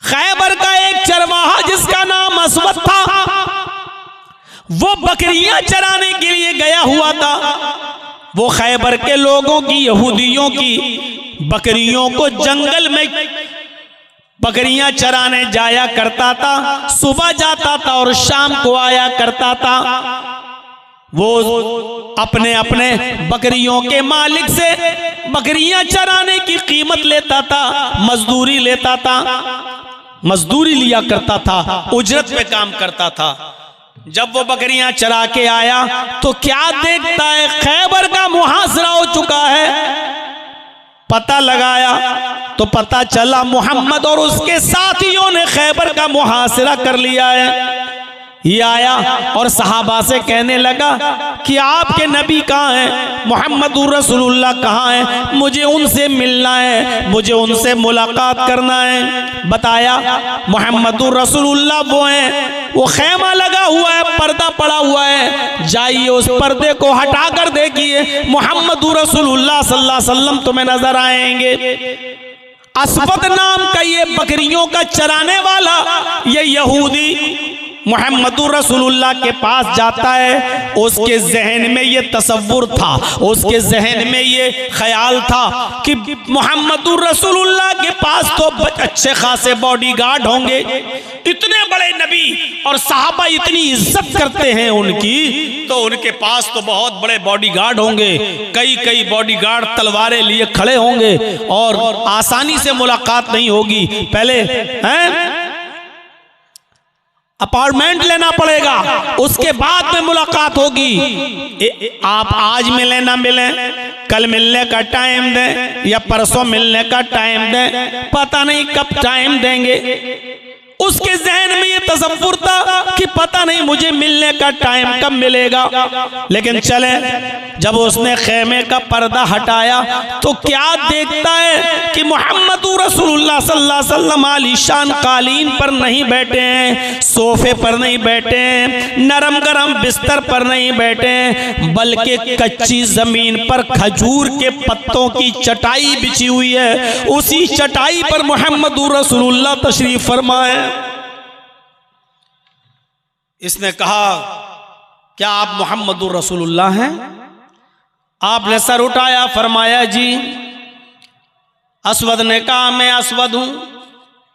खैबर का एक चरवाहा जिसका नाम असवद था, वो बकरियां चराने के लिए गया हुआ था। वो खैबर के लोगों की, यहूदियों की बकरियों को जंगल में बकरियां चराने जाया करता था। सुबह जाता था और शाम को आया करता था। वो अपने अपने बकरियों के मालिक से बकरियां चराने की कीमत लेता था, मजदूरी लेता था, मजदूरी लिया करता था, उजरत पे काम करता था। जब वो बकरियां चरा के आया तो क्या देखता है, खैबर का मुहासरा हो चुका है। पता लगाया तो पता चला मोहम्मद और उसके साथियों ने खैबर का मुहासरा कर लिया है। ये आया और सहाबा से कहने लगा कि आपके नबी कहाँ हैं, मोहम्मदुर रसूलुल्लाह कहाँ हैं, मुझे उनसे मिलना है, मुझे उनसे मुलाकात करना है। बताया मोहम्मदुर रसूलुल्लाह वो हैं, वो खैमा लगा हुआ है, पर्दा पड़ा हुआ है, जाइए उस पर्दे को हटा कर देखिए, मोहम्मदुर रसूलुल्लाह सल्लल्लाहु अलैहि वसल्लम तुम्हें नजर आएंगे। असवद नाम का ये बकरियों का चराने वाला ये यहूदी मोहम्मदुर रसूलुल्लाह के पास जाता है। उसके जहन में ये तसव्वुर था, उसके जहन में ये ख्याल था कि मोहम्मदुर रसूलुल्लाह के पास तो अच्छे खासे बॉडीगार्ड होंगे, इतने बड़े नबी और सहाबा इतनी इज्जत करते हैं उनकी, तो उनके पास तो बहुत बड़े बॉडीगार्ड होंगे, कई कई बॉडीगार्ड तलवारें लिए खड़े होंगे और आसानी से मुलाकात नहीं होगी। पहले हैं अपार्टमेंट लेना पड़ेगा, उसके बाद में मुलाकात होगी। आप आज मिले ना मिले, कल मिलने का टाइम दें या परसों मिलने का टाइम दें, पता नहीं कब टाइम देंगे। उसके जहन में ये तसव्वुर था कि पता नहीं मुझे मिलने का टाइम कब मिलेगा। लेकिन चले, जब उसने खेमे का पर्दा हटाया तो क्या देखता है कि मोहम्मदुर रसूलुल्लाह सल्लल्लाहु अलैहि वसल्लम आलीशान कालीन पर नहीं बैठे हैं, सोफे पर नहीं बैठे हैं, नरम गरम बिस्तर पर नहीं बैठे हैं, बल्कि कच्ची जमीन पर खजूर के पत्तों की चटाई बिछी हुई है। उसी चटाई पर मोहम्मदुर रसूलुल्लाह तशरीफ फरमाए। इसने कहा, क्या आप मोहम्मदुर रसूलुल्लाह हैं? आपने सर उठाया, फरमाया जी। असवद ने कहा, मैं असवद हूं,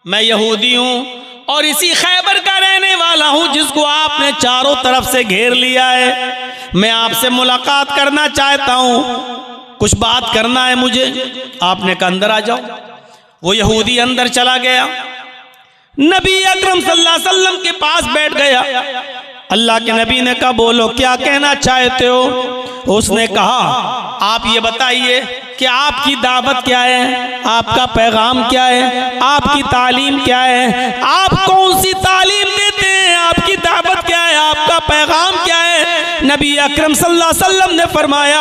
मैं यहूदी हूं और इसी खैबर का रहने वाला हूं जिसको आपने चारों तरफ से घेर लिया है। मैं आपसे मुलाकात करना चाहता हूं, कुछ बात करना है मुझे। आपने कहा अंदर आ जाओ। वो यहूदी अंदर चला गया, नबी अकरम सल्लल्लाहु अलैहि वसल्लम के पास बैठ गया। अल्लाह के नबी ने कहा, बोलो क्या कहना चाहते हो? उसने कहा, आप ये बताइए कि आपकी दावत क्या है, आपका पैगाम क्या है, आपकी तालीम क्या है, आप कौन सी तालीम देते हैं, आपकी दावत क्या है, आपका पैगाम क्या है? नबी अकरम सल्लल्लाहु अलैहि वसल्लम ने फरमाया,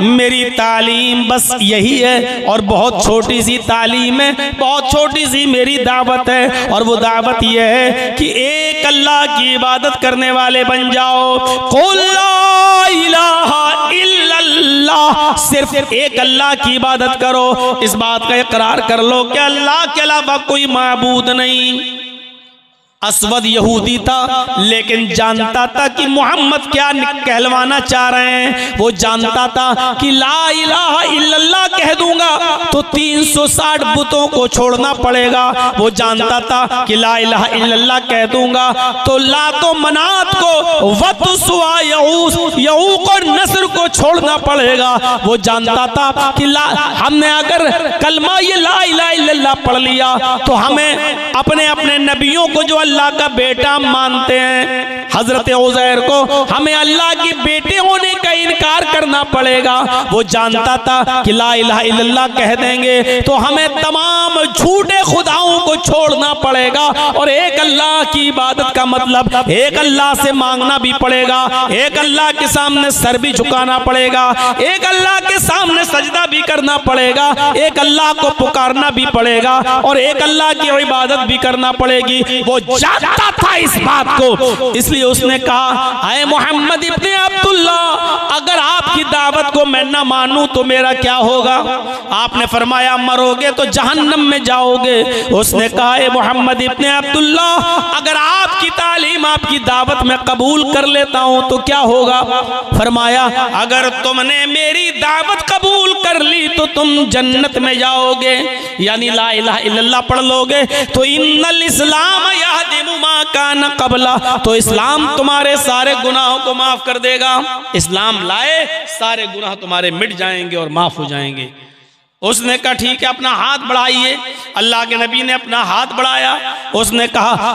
मेरी तालीम बस यही है और बहुत छोटी सी तालीम है, बहुत छोटी सी मेरी दावत है। और वो दावत यह है कि एक अल्लाह की इबादत करने वाले बन जाओ। कुल ला इलाहा इल्लल्लाह, सिर्फ एक अल्लाह की इबादत करो, इस बात का इकरार कर लो कि अल्लाह के अलावा कोई माबूद नहीं। असवद यहूदी था लेकिन जानता था कि मोहम्मद क्या कहलवाना चाह रहे हैं। वो जानता था कि ला इलाहा इल्लल्लाह कह दूंगा तो 360 बुतों को छोड़ना पड़ेगा। वो जानता था कि ला इलाहा इल्लल्लाह कह दूंगा तो लातो मनात को, वत सुआ यऊक और नस्र को छोड़ना पड़ेगा। वो जानता था कि हमने अगर कलमा ये ला इलाहा इल्लल्लाह पढ़ लिया तो हमें अपने अपने नबियों को जो अल्लाह का बेटा मानते हैं, हजरत उज़ैर को, हमें अल्लाह के बेटे होने का इनकार करना पड़ेगा। वो जानता था कि ला इलाहा इल्लल्लाह कह देंगे तो हमें तमाम झूठे खुदाओं को छोड़ना पड़ेगा और एक अल्लाह की इबादत का मतलब एक अल्लाह से मांगना भी पड़ेगा, एक अल्लाह के सामने सर भी झुकाना पड़ेगा, एक अल्लाह के सामने सजदा भी करना पड़ेगा, एक अल्लाह को पुकारना भी पड़ेगा और एक अल्लाह की इबादत भी करना पड़ेगी। वो जानता था इस बात को, इसलिए उसने कहा, आए मोहम्मद इब्ने अब्दुल्ला, अगर आपकी दावत को मैं ना मानूं तो मेरा क्या होगा? आपने फरमाया, मरोगे तो जहन्नम में जाओगे। उसने उसने कहा, ए मोहम्मद इब्ने अब्दुल्ला, अगर आपकी तालीम, आपकी दावत में कबूल कर लेता हूं तो क्या होगा? फरमाया, अगर तुमने मेरी दावत कबूल कर ली तो तुम जन्नत में जाओगे, यानी ला इलाहा इल्लल्लाह पढ़ लोगे तो इन्नल इस्लाम यहदिमु मा कान क़ब्ला, तो इस्लाम तुम्हारे सारे गुनाहों को माफ कर देगा। इस्लाम लाए, सारे गुनाह तुम्हारे मिट जाएंगे और माफ हो जाएंगे। उसने कहा ठीक है, अपना हाथ बढ़ाइए। अल्लाह के नबी ने अपना हाथ बढ़ाया। उसने कहा,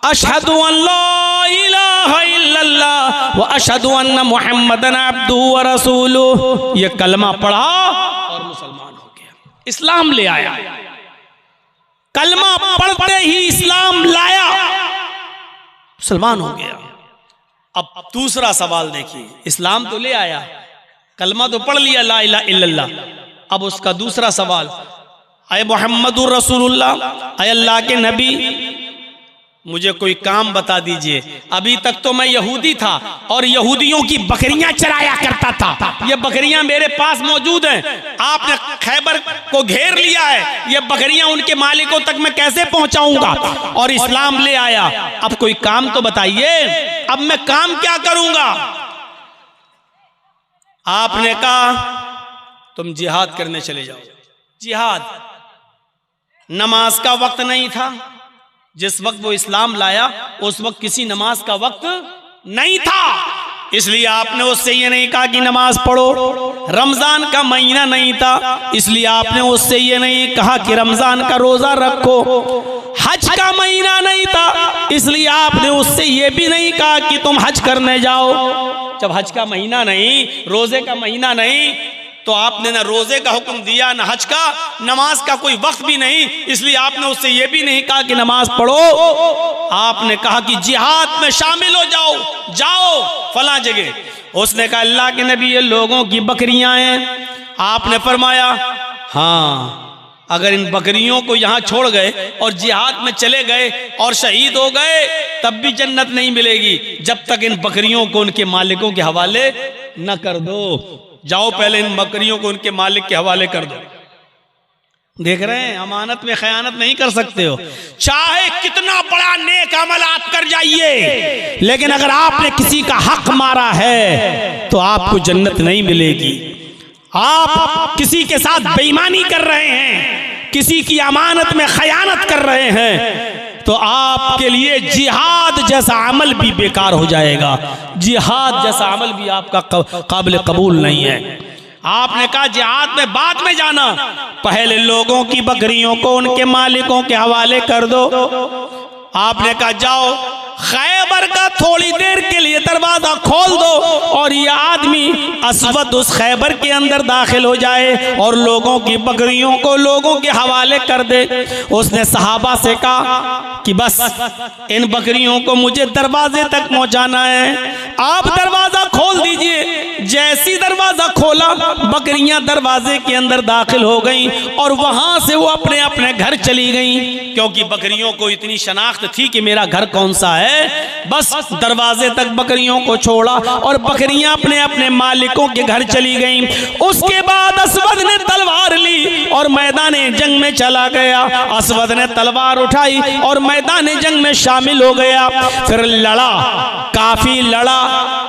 अशहदु अल्ला इलाहा इल्लल्लाह व अशहदु अन्ना मुहम्मदन अब्दुहु व रसूलुहु। ये कलमा पढ़ा और मुसलमान हो गया, इस्लाम ले आया। कलमा पढ़ते ही इस्लाम लाया, मुसलमान हो गया। अब दूसरा सवाल देखिए, इस्लाम तो ले आया, कलमा तो पढ़ लिया ला इलाहा इल्लल्लाह। अब उसका दूसरा सवाल, अय मोहम्मदुर रसूलुल्लाह, अय अल्लाह के नबी, मुझे कोई काम बता दीजिए। अभी तक तो मैं यहूदी था और यहूदियों की बकरियां चराया करता था। ये बकरियां मेरे पास मौजूद हैं। आपने खैबर को घेर लिया है, ये बकरियां उनके मालिकों तक मैं कैसे पहुंचाऊंगा? और इस्लाम ले आया, अब कोई काम तो बताइए, अब मैं काम क्या करूंगा? आपने कहा तुम जिहाद करने चले जाओ। जिहाद, नमाज का वक्त नहीं था। जिस वक्त वो इस्लाम लाया उस वक्त किसी नमाज का वक्त नहीं था, इसलिए आपने उससे ये नहीं कहा कि नमाज पढ़ो। रमजान का महीना नहीं था, इसलिए आपने उससे ये नहीं कहा कि रमजान का रोजा रखो। हज का महीना नहीं था, इसलिए आपने उससे ये भी नहीं कहा कि तुम हज करने जाओ। जब हज का महीना नहीं, रोजे का महीना नहीं, तो आपने ना रोजे का हुक्म दिया, ना हज का, नमाज का कोई वक्त भी नहीं, इसलिए आपने उससे यह भी नहीं कहा कि नमाज पढ़ो। आपने कहा कि जिहाद में शामिल हो जाओ, जाओ फला जगह। उसने कहा अल्लाह के नबी, ये लोगों की बकरियां हैं। आपने फरमाया हाँ, अगर इन बकरियों को यहाँ छोड़ गए और जिहाद में चले गए और शहीद हो गए तब भी जन्नत नहीं मिलेगी, जब तक इन बकरियों को उनके मालिकों के हवाले न कर दो। जाओ पहले इन बकरियों को उनके मालिक के हवाले कर दो। देख रहे हैं, अमानत में खयानत नहीं कर सकते हो, चाहे कितना बड़ा नेक अमल आप कर जाइए, लेकिन अगर आपने किसी का हक मारा है तो आपको जन्नत नहीं मिलेगी। आप किसी के साथ बेईमानी कर रहे हैं, किसी की अमानत में खयानत कर रहे हैं, तो आपके लिए जिहाद जैसा अमल भी बेकार हो जाएगा। जिहाद जैसा अमल भी आपका काबिल कबूल नहीं है। आपने कहा जिहाद में बाद में जाना, पहले लोगों की बकरियों को उनके मालिकों के हवाले कर दो। आपने कहा जाओ खैबर का थोड़ी देर के लिए दरवाजा खोल दो और ये आदमी असवद उस खैबर के अंदर दाखिल हो जाए और लोगों की बकरियों को लोगों के हवाले कर दे। उसने सहाबा से कहा कि बस इन बकरियों को मुझे दरवाजे तक पहुंचाना है, आप दरवाजा खोल दीजिए। जैसी दरवाजा खोला, बकरियां दरवाजे के अंदर दाखिल हो गईं और वहां से वो अपने अपने घर चली गईं, क्योंकि बकरियों को इतनी शनाख्त थी कि मेरा घर कौन सा है। बस दरवाजे तक बकरियों को छोड़ा और बकरियां अपने अपने मालिकों के घर चली गईं। उसके बाद असवद ने तलवार ली और मैदान जंग में चला गया। असवद ने तलवार उठाई और मैदान जंग में शामिल हो गया। फिर लड़ा, काफी लड़ा,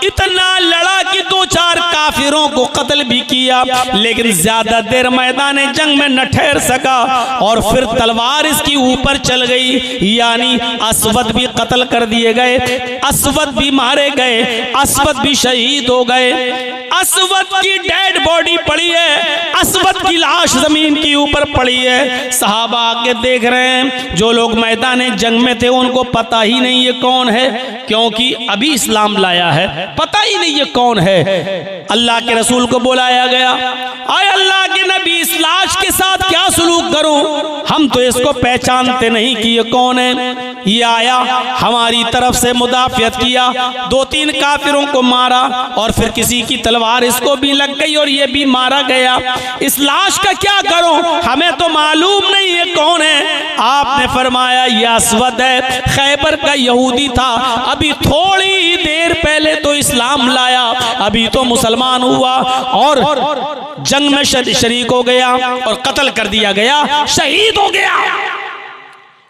इतना लड़ा कि 2-4 काफिरों को कत्ल भी किया, लेकिन ज्यादा देर मैदान जंग में न ठहर सका और फिर तलवार इसकी ऊपर चल गई, यानी असवद भी कत्ल कर दिए गए, असवद भी मारे गए, असवद भी शहीद हो गए। असवद की डेड बॉडी पड़ी है, असवद की लाश जमीन के ऊपर पड़ी है। सहाबा आके देख रहे हैं, जो लोग मैदान जंग में थे उनको पता ही नहीं ये कौन है, क्योंकि अभी इस्लाम लाया है, पता ही नहीं ये कौन है। अल्लाह के रसूल को बुलाया गया, आए अल्लाह के नबी, इस लाश के साथ क्या सलूक करूं, हम तो इसको पहचानते नहीं कि ये कौन है। ये आया, हमारी तरफ से मुदाफियत किया, 2-3 काफिरों को मारा और फिर किसी की तलवार इसको भी लग गई और ये भी मारा गया। इस लाश का क्या करूं, हमें तो मालूम नहीं है कौन है। आपने फरमाया ये असवद है, खैबर का यहूदी था, अभी थोड़ी ही देर पहले तो इस्लाम लाया, अभी तो मुसलमान हुआ और जंग में शरीक हो गया और कत्ल कर दिया गया, शहीद हो गया।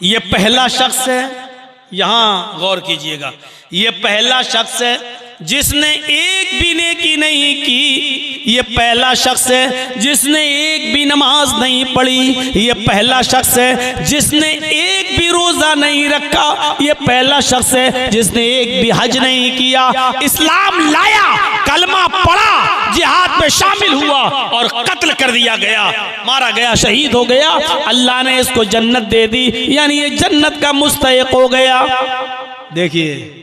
ये पहला शख्स है, यहां गौर कीजिएगा, ये पहला शख्स है जिसने एक भी नेकी नहीं की। ये पहला शख्स है जिसने एक भी नमाज नहीं पढ़ी। ये पहला शख्स है जिसने एक भी रोजा नहीं रखा। ये पहला शख्स है जिसने एक भी हज नहीं किया। इस्लाम लाया, कलमा पढ़ा, जिहाद में शामिल हुआ और कत्ल कर दिया गया, मारा गया, शहीद हो गया। अल्लाह ने इसको जन्नत दे दी, यानी ये जन्नत का मुस्तहिक हो गया। देखिए,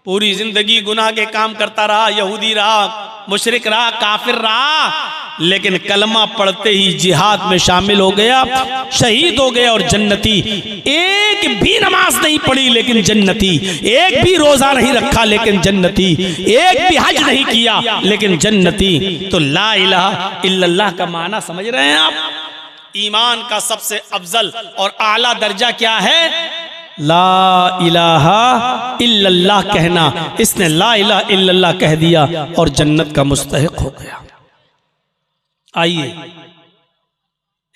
पूरी जिंदगी गुनाह के काम करता रहा, यहूदी रहा, मुशरिक रहा, काफिर रहा, लेकिन कलमा पढ़ते ही जिहाद में शामिल हो गया, शहीद हो गया और जन्नती। एक भी नमाज नहीं पढ़ी लेकिन जन्नती, एक भी रोजा नहीं रखा लेकिन जन्नती, एक भी हज नहीं किया लेकिन जन्नती। तो ला इलाहा इल्लल्लाह का माना समझ रहे हैं आप? ईमान का सबसे अफजल और आला दर्जा क्या है? ला इलाहा इल्लल्लाह कहना। इसने ला इलाहा इल्लल्लाह कह दिया और जन्नत का मुस्तहिक हो गया। आइए,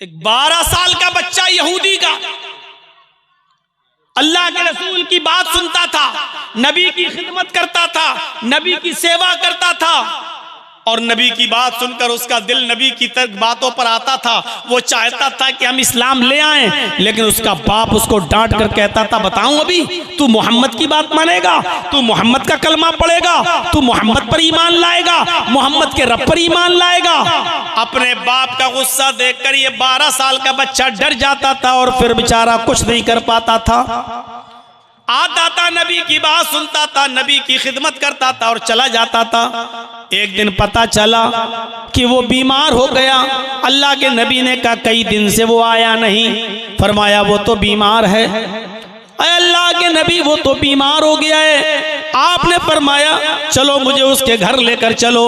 एक 12 साल का बच्चा यहूदी का अल्लाह के रसूल की बात सुनता था, नबी की खिदमत करता था, नबी की सेवा करता था, और नबी की बात सुनकर उसका दिल नबी की बातों पर आता था। वो चाहता था कि हम इस्लाम ले आएं, लेकिन उसका बाप उसको डांट कर कहता था, बताऊं अभी तू मोहम्मद की बात मानेगा, तू मोहम्मद का कलमा पढ़ेगा, तू मोहम्मद पर ईमान लाएगा, मोहम्मद के रब पर ईमान लाएगा। अपने बाप का गुस्सा देखकर ये 12 साल का बच्चा डर जाता था और फिर बेचारा कुछ नहीं कर पाता था। आता था, नबी की बात सुनता था, नबी की खिदमत करता था और चला जाता था। एक दिन पता चला कि वो बीमार हो गया। अल्लाह के नबी ने कहा कई दिन से वो आया नहीं। फरमाया वो तो बीमार है। अल्लाह के नबी वो तो बीमार हो गया है। आपने फरमाया चलो मुझे उसके घर लेकर चलो।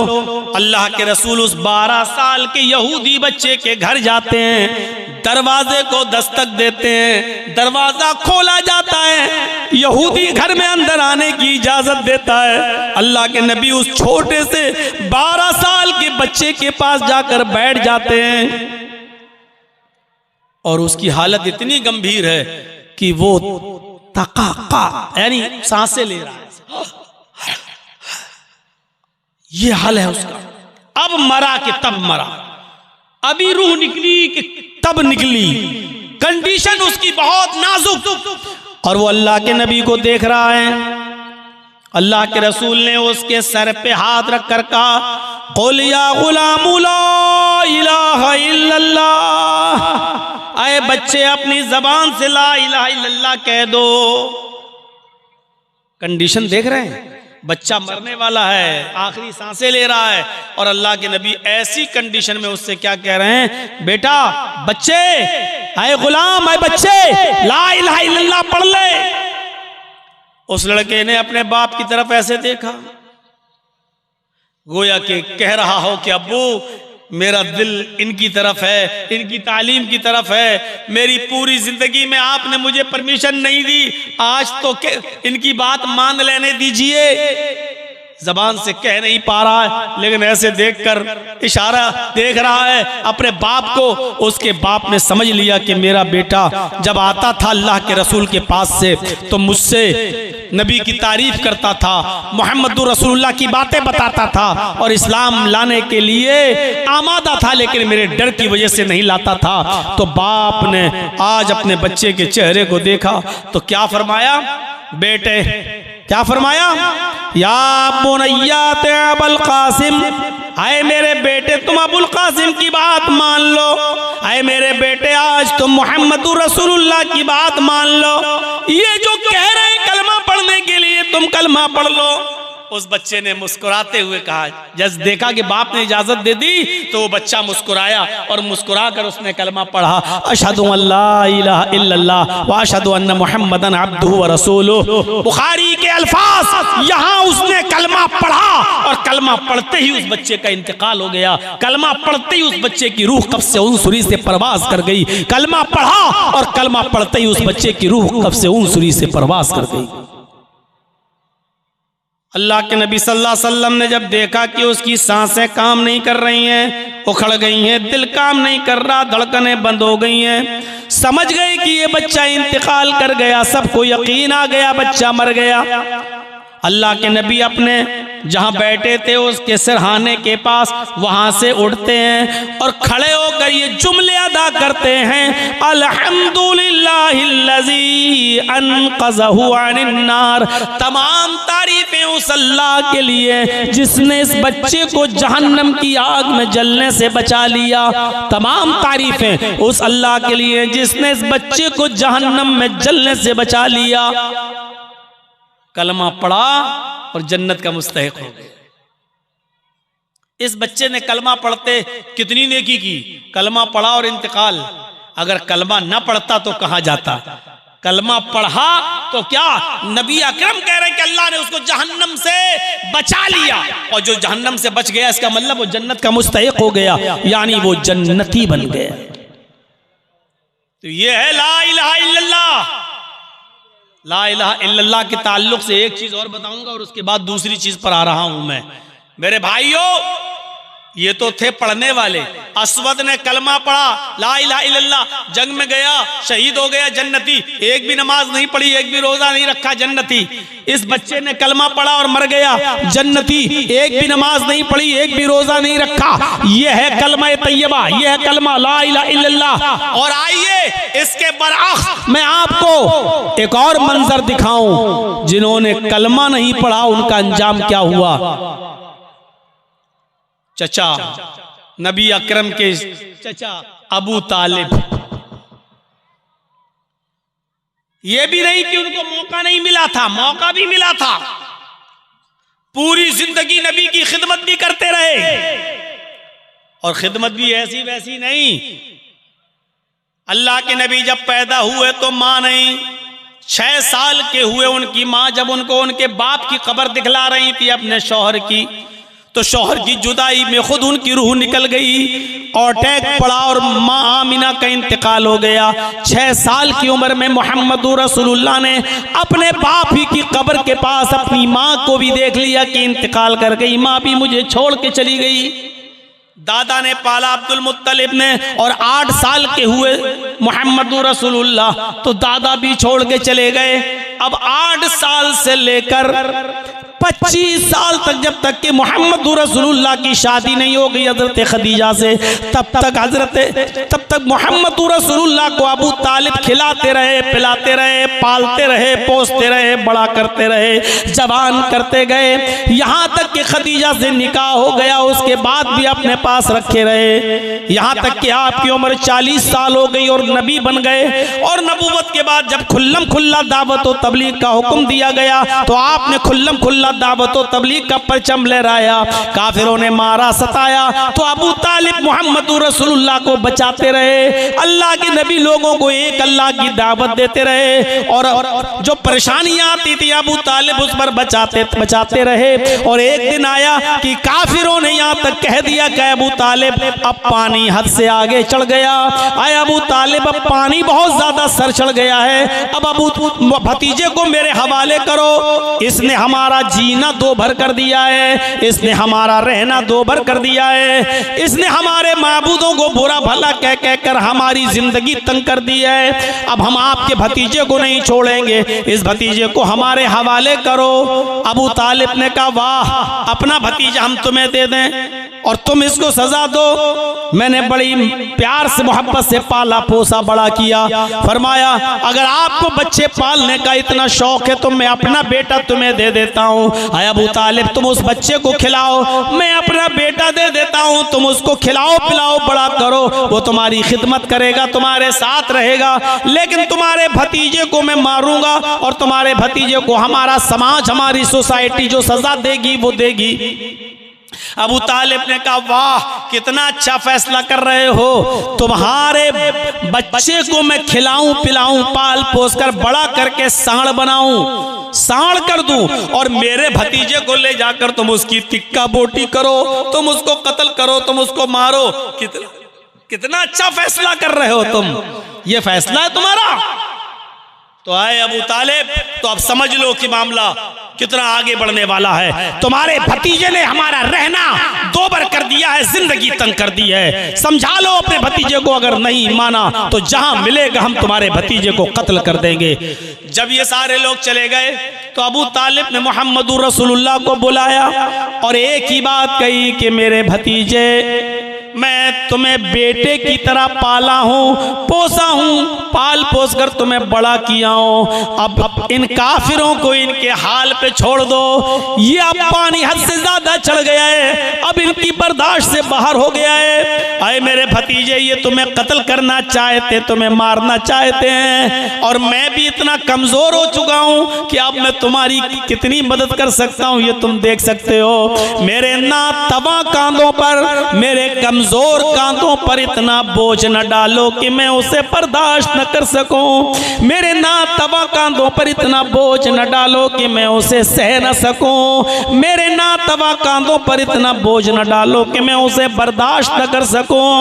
अल्लाह के रसूल उस 12 साल के यहूदी बच्चे के घर जाते हैं, दरवाजे को दस्तक देते हैं, दरवाजा खोला जाता है, यहूदी घर में अंदर आने की इजाजत देता है। अल्लाह के नबी उस छोटे से 12 साल के बच्चे के पास जाकर बैठ जाते हैं और उसकी हालत इतनी गंभीर है कि वो तकाका यानी सांसें ले रहा है, ये हाल है उसका। अब मरा कि तब मरा, अभी रूह निकली कि तब निकली, कंडीशन उसकी बहुत नाजुक। और वो अल्लाह के नबी को देख रहा है। अल्लाह के रसूल ने उसके सर पे हाथ रख कर कहा, कुल या गुलाम ला इलाहा इल्लल्लाह, आए बच्चे अपनी जबान से ला इलाहा इल्लल्लाह कह दो। कंडीशन देख रहे हैं, बच्चा मरने वाला है, आखिरी सांसें ले रहा है, और अल्लाह के नबी ऐसी कंडीशन में उससे क्या कह रहे हैं, बेटा बच्चे, आए गुलाम, आए बच्चे, ला इलाहा इल्लल्लाह पढ़ ले। उस लड़के ने अपने बाप की तरफ ऐसे देखा, गोया कि कह रहा हो कि अब्बू मेरा दिल इनकी तरफ है, इनकी तालीम की तरफ है, मेरी पूरी जिंदगी में आपने मुझे परमिशन नहीं दी, आज तो इनकी बात मान लेने दीजिए। जबान से कह नहीं पा रहा है, लेकिन ऐसे देखकर इशारा देख रहा है अपने बाप को। उसके बाप ने समझ लिया कि मेरा बेटा जब आता था अल्लाह के रसूल के पास से तो मुझसे नबी की तारीफ करता था, मोहम्मदुर रसूलुल्लाह की बातें बताता था और इस्लाम लाने के लिए आमादा था, लेकिन मेरे डर की वजह से नहीं लाता था। तो बाप ने आज अपने बच्चे के चेहरे को देखा तो क्या फरमाया, बेटे क्या फरमाया, या बुनैया अबुल कासिम, आए मेरे बेटे तुम अबुल कासिम की बात मान लो, आए मेरे बेटे आज तुम मोहम्मदुर रसूलुल्लाह की बात मान लो, ये जो कह रहे हैं कलमा पढ़ने के लिए तुम कलमा पढ़ लो। उस बच्चे ने मुस्कुराते हुए कहा, जब देखा कि बाप ने इजाजत दे दी तो वो बच्चा मुस्कुराया और मुस्कुराकर उसने कलमा पढ़ा, अशहदु अल्ला इलाहा इल्लल्लाह व अशहदु अन्ना मुहम्मदन अब्दुहु व रसूलुहु। बुखारी के अल्फाज, यहाँ उसने कलमा पढ़ा और कलमा पढ़ते ही उस बच्चे का इंतकाल हो गया। कलमा पढ़ते ही उस बच्चे की रूह कब्ज़ से उनसुरी से परवाज कर गई। कलमा पढ़ा और कलमा पढ़ते ही उस बच्चे की रूह कब्ज़ से उनसुरी से परवाज कर गई। अल्लाह के नबी सल्लल्लाहु अलैहि वसल्लम ने जब देखा कि उसकी सांसें काम नहीं कर रही हैं, उखड़ गई हैं, दिल काम नहीं कर रहा, धड़कनें बंद हो गई हैं, समझ गए कि ये बच्चा इंतकाल कर गया। सबको यकीन आ गया बच्चा मर गया। अल्लाह के नबी अपने जहां बैठे थे उसके सिरहाने के पास वहां से उठते हैं और खड़े होकर ये जुमले अदा करते हैं, अल्हम्दुलिल्लाहिल्लज़ी अनक़ज़हु अनिन्नार। तमाम तारीफें उस अल्लाह के लिए जिसने इस बच्चे को जहन्नम की आग में जलने से बचा लिया। तमाम तारीफें उस अल्लाह के लिए जिसने इस बच्चे को जहन्नम में जलने से बचा लिया। कलमा पढ़ा और जन्नत का मुस्तहिक हो गया। इस बच्चे ने कलमा पढ़ते कितनी नेकी की, कलमा पढ़ा और इंतकाल। अगर कलमा न पढ़ता तो कहां जाता, कलमा पढ़ा तो क्या, नबी अकरम कह रहे हैं कि अल्लाह ने उसको जहन्नम से बचा लिया, और जो जहन्नम से बच गया इसका मतलब वो जन्नत का मुस्तहिक हो गया, यानी वो जन्नती बन गया। तो ये है ला इलाहा इल्लल्लाह। ला इलाहा इल्लल्लाह के ताल्लुक से एक चीज और बताऊंगा और उसके बाद दूसरी चीज पर आ रहा हूं मैं। मेरे भाइयों, ये तो थे पढ़ने वाले। असवद ने कलमा पढ़ा, ला इलाहा इल्लल्लाह, जंग में गया, शहीद हो गया, जन्नती। एक भी नमाज नहीं पढ़ी, एक भी रोजा नहीं रखा, जन्नती। इस बच्चे ने कलमा पढ़ा और मर गया, जन्नती। एक भी नमाज नहीं पढ़ी, एक भी रोजा नहीं रखा। यह है कलमा तैयबा, यह है कलमा ला इलाहा इल्लल्लाह। और आइए इसके बरअक्स मैं आपको एक और मंजर दिखाऊं, जिन्होंने कलमा नहीं पढ़ा उनका अंजाम क्या हुआ। चचा, नबी अकरम के चचा अबू तालिब। यह भी नहीं कि उनको मौका नहीं मिला था, मौका भी मिला था। पूरी जिंदगी नबी की खिदमत भी करते रहे, और खिदमत भी ऐसी वैसी नहीं। अल्लाह के नबी जब पैदा हुए तो मां नहीं, 6 साल के हुए उनकी मां जब उनको उनके बाप की कब्र दिखला रही थी अपने शौहर की, तो शौहर की जुदाई में खुद उनकी रूह निकल गई और अटैक पड़ा और मां आमिना का इंतकाल हो गया। 6 साल की उम्र में मोहम्मदुर रसूलुल्लाह ने अपने बाप ही की कब्र के पास अपनी मां को भी देख लिया कि इंतकाल कर गई, मां भी मुझे छोड़ के चली गई। दादा ने पाला अब्दुल मुत्तलिब ने, और 8 साल के हुए मोहम्मदुर रसूलुल्लाह तो दादा भी छोड़ के चले गए। अब 8 साल से लेकर 25 साल तक, जब तक कि मोहम्मद रसूलुल्लाह की शादी नहीं हो गई हजरत खदीजा से, तब तक मोहम्मद रसूलुल्लाह को अबू तालिब खिलाते रहे, पिलाते रहे, पालते रहे, पोसते रहे, बड़ा करते रहे, जवान करते गए, यहाँ तक कि खदीजा से निकाह हो गया। उसके बाद भी अपने पास रखे रहे, यहाँ तक कि आपकी उम्र 40 साल हो गई और नबी बन गए। और नबूवत के बाद जब खुल्लम खुल्ला दावत व तबलीग का हुक्म दिया गया तो आपने खुल्लम खुल्ला दावत व तबलीग का परचम लहराया। काफिरों ने मारा, सताया, तो अबू तालिब मोहम्मद रसूलुल्लाह को बचाते रहे। अल्लाह के नबी लोगों को एक अल्लाह की दावत देते रहे, और जो परेशानियां आती थी अबू तालिब उस पर बचाते रहे। और एक दिन आया कि काफिरों ने यहाँ तक कह दिया कि अबू तालिब अब पानी हद से आगे चढ़ गया, आए अबू तालिब अब पानी बहुत ज्यादा सर चढ़ गया है, अब अबू भतीजे को मेरे हवाले करो, इसने हमारा जीना दो भर कर दिया है, इसने हमारा रहना दो भर कर दिया है, इसने हमारे माबूदों को बुरा भला कह कह कर हमारी जिंदगी तंग कर दी है। अब हम आपके भतीजे को नहीं छोड़ेंगे, इस भतीजे को हमारे हवाले करो। अबू तालिब ने कहा, वाह, अपना भतीजा हम तुम्हें दे दें और तुम इसको सजा दो। मैंने बड़ी प्यार से मोहब्बत से पाला पोसा बड़ा किया। फरमाया, अगर आपको बच्चे पालने का इतना शौक है तो मैं अपना बेटा तुम्हें दे देता हूँ। आय अबू तालिब, तुम उस बच्चे को खिलाओ, मैं अपना बेटा दे देता हूँ, तुम उसको खिलाओ पिलाओ बड़ा करो, वो तुम्हारी खिदमत करेगा, तुम्हारे साथ रहेगा, लेकिन तुम्हारे भतीजे को मैं मारूंगा और तुम्हारे भतीजे को हमारा समाज, हमारी सोसाइटी जो सजा देगी वो देगी। अबू तालिब ने कहा, वाह, कितना अच्छा फैसला कर रहे हो, तुम्हारे बच्चे को मैं खिलाऊं पिलाऊं, पाल पोस कर बड़ा करके सांड बनाऊं, सांड कर दूं, और मेरे भतीजे को ले जाकर तुम उसकी तिक्का बोटी करो, तुम उसको कत्ल करो, तुम उसको मारो। कितना अच्छा फैसला कर रहे हो तुम, ये फैसला है तुम्हारा। तो आए अबू तालिब, तो अब समझ लो कि मामला कितना आगे बढ़ने वाला है। तुम्हारे भतीजे ने हमारा रहना दोबर कर दिया है, जिंदगी तंग कर दी है। समझा लो अपने भतीजे को, अगर नहीं माना तो जहां मिलेगा हम तुम्हारे भतीजे को कत्ल कर देंगे। जब ये सारे लोग चले गए तो अबू तालिब ने मोहम्मदुर रसूलुल्लाह को बुलाया और एक ही बात कही कि मेरे भतीजे, मैं तुम्हें बेटे की तरह पाला हूँ, पोसा हूँ, पाल पोस कर तुम्हें बड़ा किया हूँ। अब इन काफिरों को इनके हाल पे छोड़ दो। ये अब पानी हद से ज्यादा चढ़ गया है, अब इनकी बर्दाश्त से बाहर हो गया है। अरे मेरे भतीजे, ये तुम्हें कत्ल करना चाहते, तुम्हें मारना चाहते हैं, और मैं भी इतना कमजोर हो चुका हूँ कि अब मैं तुम्हारी कितनी मदद कर सकता हूँ ये तुम देख सकते हो। मेरे ना तवा कांधों पर, मेरे कमजोर कांधों पर इतना बोझ न डालो कि मैं उसे बर्दाश्त न कर सकूं। मेरे ना तवा कांधों पर इतना बोझ न डालो कि मैं उसे सह न सकूं। मेरे ना तवा कांधों पर इतना बोझ न डालो कि मैं उसे बर्दाश्त न कर सकूं।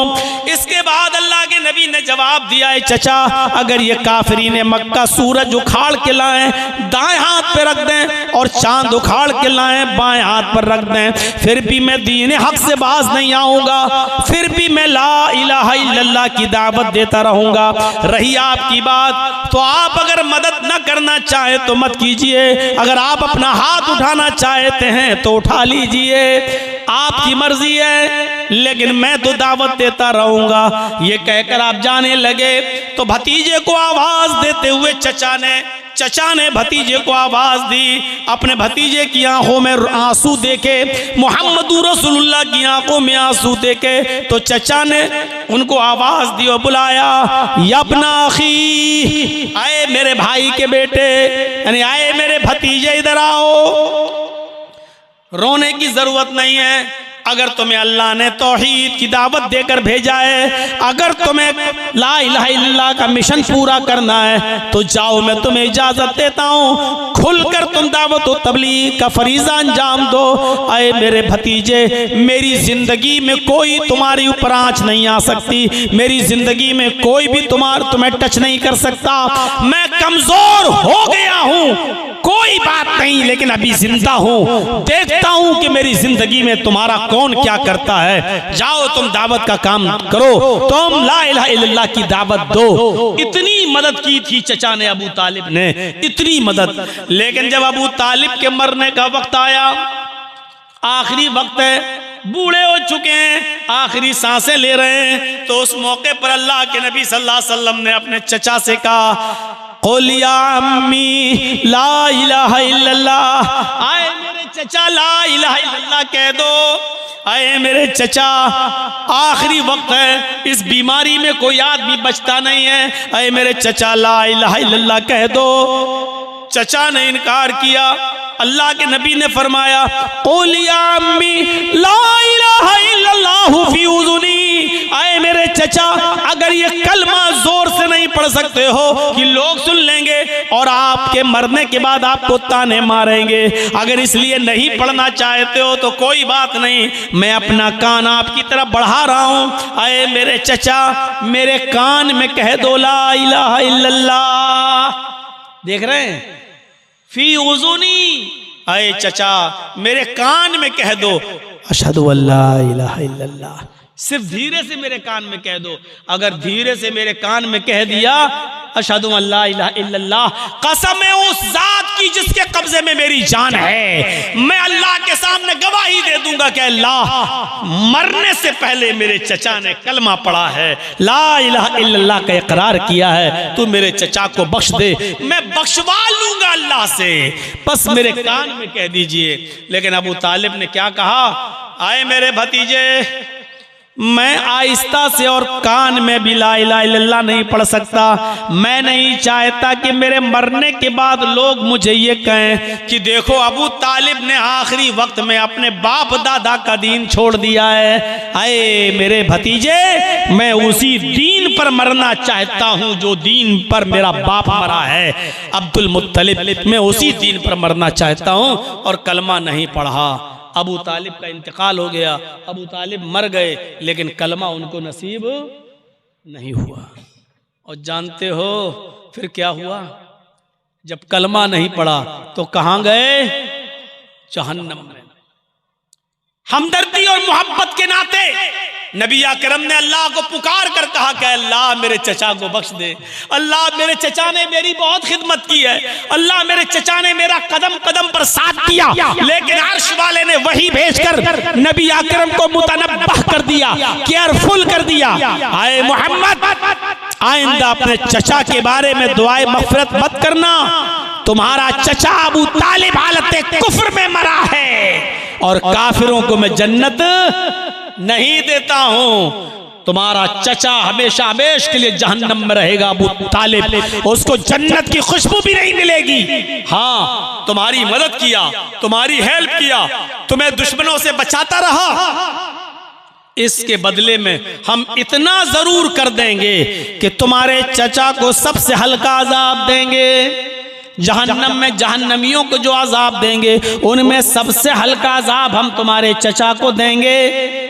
इसके बाद अल्लाह के नबी ने जवाब दिया है, चचा अगर ये काफिरीन मक्का सूरज उखाड़ के लाएं दाएं हाथ पे रख दें और चांद उखाड़ के लाएं बाएं हाथ पर रख दें, फिर भी मैं दीन हक से बाज नहीं आऊंगा, फिर भी मैं ला इलाहा इल्लल्लाह की दावत देता रहूंगा। रही आपकी बात तो आप अगर मदद न करना चाहे तो मत कीजिए, अगर आप अपना हाथ उठाना चाहते हैं तो उठा लीजिए, आपकी मर्जी है, लेकिन मैं तो दावत देता रहूंगा। ये कहकर आप जाने लगे तो भतीजे को आवाज देते हुए चचा ने भतीजे को आवाज दी। अपने भतीजे की आंखों में आंसू देखे, मोहम्मदुर रसूलुल्लाह की आंखों में आंसू देखे, तो चचा ने उनको आवाज दी और बुलाया, यब्ना अखी, आए मेरे भाई के बेटे, यानी आए मेरे भतीजे, इधर आओ। रोने की जरूरत नहीं है। अगर तुम्हें अल्लाह ने तौहीद की दावत देकर भेजा है, अगर तुम्हें ला इलाहा इल्लल्लाह का मिशन पूरा करना है तो जाओ, मैं तुम्हें इजाजत देता हूँ, खुलकर तुम दावत और तबलीग का फरीजा अंजाम दो। अरे मेरे भतीजे, मेरी जिंदगी में कोई तुम्हारे ऊपर आंच नहीं आ सकती, मेरी जिंदगी में कोई भी तुम्हें टच नहीं कर सकता। मैं कमजोर हो गया हूँ, कोई बात नहीं, लेकिन अभी जिंदा हूँ, देखता हूँ कि मेरी जिंदगी में तुम्हारा कौन क्या करता है। जाओ तुम दावत का काम करो, तुम ला इलाहा इल्लल्लाह की दावत दो। इतनी मदद की थी चचा ने, अबू तालिब ने, इतनी मदद। लेकिन जब अबू तालिब के मरने का वक्त आया, आखिरी वक्त है, बूढ़े हो चुके हैं, आखिरी सांसें ले रहे हैं, तो उस मौके पर अल्लाह के नबी सल्लल्लाहु अलैहि वसल्लम ने अपने चचा से कहा, क़ुल या अम्मी ला इलाहा इल्लल्लाह, आए मेरे चचा ला इलाहा इल्लल्लाह कह दो। आए मेरे चचा, आखिरी वक्त है, इस बीमारी में कोई आदमी बचता नहीं है, आए मेरे चचा ला इलाहा इल्लल्लाह कह दो। चचा ने इनकार किया। अल्लाह के नबी ने फरमाया, क़ुल या अम्मी ला इलाहा इल्लल्लाहु फी उज़ुनी, आए मेरे चचा अगर ये कलमा जोर से नहीं पढ़ सकते हो कि लोग सुन लेंगे और आपके मरने के बाद आपको ताने मारेंगे, अगर इसलिए नहीं पढ़ना चाहते हो तो कोई बात नहीं, मैं अपना कान आपकी तरफ बढ़ा रहा हूँ। आए मेरे चचा, मेरे कान में कह दो ला इलाहा इल्लल्लाह। देख रहे हैं, फी उज़ुनी, आए चचा मेरे कान में कह दो अशहदु अल्ला इलाहा इल्लल्लाह। सिर्फ धीरे से मेरे कान में कह दो। अगर धीरे से मेरे कान में कह दिया अशहदु अल्ला इलाहा इल्लल्लाह, कसम है उस जात की जिसके कब्जे में मेरी जान है, मैं अल्लाह के सामने गवाही दे दूंगा कि अल्लाह मरने से पहले मेरे चचा ने कलमा पढ़ा है, ला इलाहा इल्लल्लाह का इकरार किया है, तू मेरे चचा को बख्श दे, मैं बख्शवा लूंगा अल्लाह से, बस मेरे कान में कह दीजिए। लेकिन अबू तालिब ने क्या कहा, आए मेरे भतीजे, मैं आहिस्ता से और कान में भी ला इलाहा इल्लल्लाह नहीं पढ़ सकता। मैं नहीं चाहता कि मेरे मरने के बाद लोग मुझे ये कहें कि देखो अबू तालिब ने आखिरी वक्त में अपने बाप दादा का दीन छोड़ दिया है। आए मेरे भतीजे, मैं उसी दीन पर मरना चाहता हूँ जो दीन पर मेरा बाप मरा है, अब्दुल मुत्तलिब, मैं उसी दीन पर मरना चाहता हूँ और कलमा नहीं पढ़ा। अबू तालिब का इंतकाल हो गया, अबू तालिब मर गए, लेकिन कलमा उनको नसीब नहीं हुआ। और जानते हो फिर क्या हुआ? जब कलमा नहीं पढ़ा तो कहाँ गए? जहन्नम में। हमदर्दी और मोहब्बत के नाते नबी अकरम ने अल्लाह को पुकार कर कहा कि अल्लाह मेरे चचा को बख्श दे, अल्लाह मेरे चचा ने मेरी बहुत खिदमत की है, अल्लाह मेरे चचा ने मेरा कदम कदम पर साथ दिया। लेकिन अर्श वाले ने वही भेजकर नबी अकरम को मुतनब्बह कर दिया, केयरफुल कर दिया। आए मोहम्मद, आइंदा अपने चचा के बारे में दुआए मग़फ़िरत मत करना। तुम्हारा चचा अबू तालिब हालत कुफ्र में मरा है और काफिरों को मैं जन्नत नहीं देता हूं। तुम्हारा चचा हमेशा हमेशा के लिए जहन्नम में रहेगा अबू तालिब, उसको जन्नत की खुशबू भी नहीं मिलेगी। हाँ, तुम्हारी मदद किया, तुम्हारी हेल्प किया, तुम्हें दुश्मनों से बचाता रहा, इसके बदले में हम इतना जरूर कर देंगे कि तुम्हारे चचा को सबसे हल्का अजाब देंगे। जहन्नम में जहन्नमियों को जो अजाब देंगे उनमें सबसे हल्का अजाब हम तुम्हारे चचा को देंगे,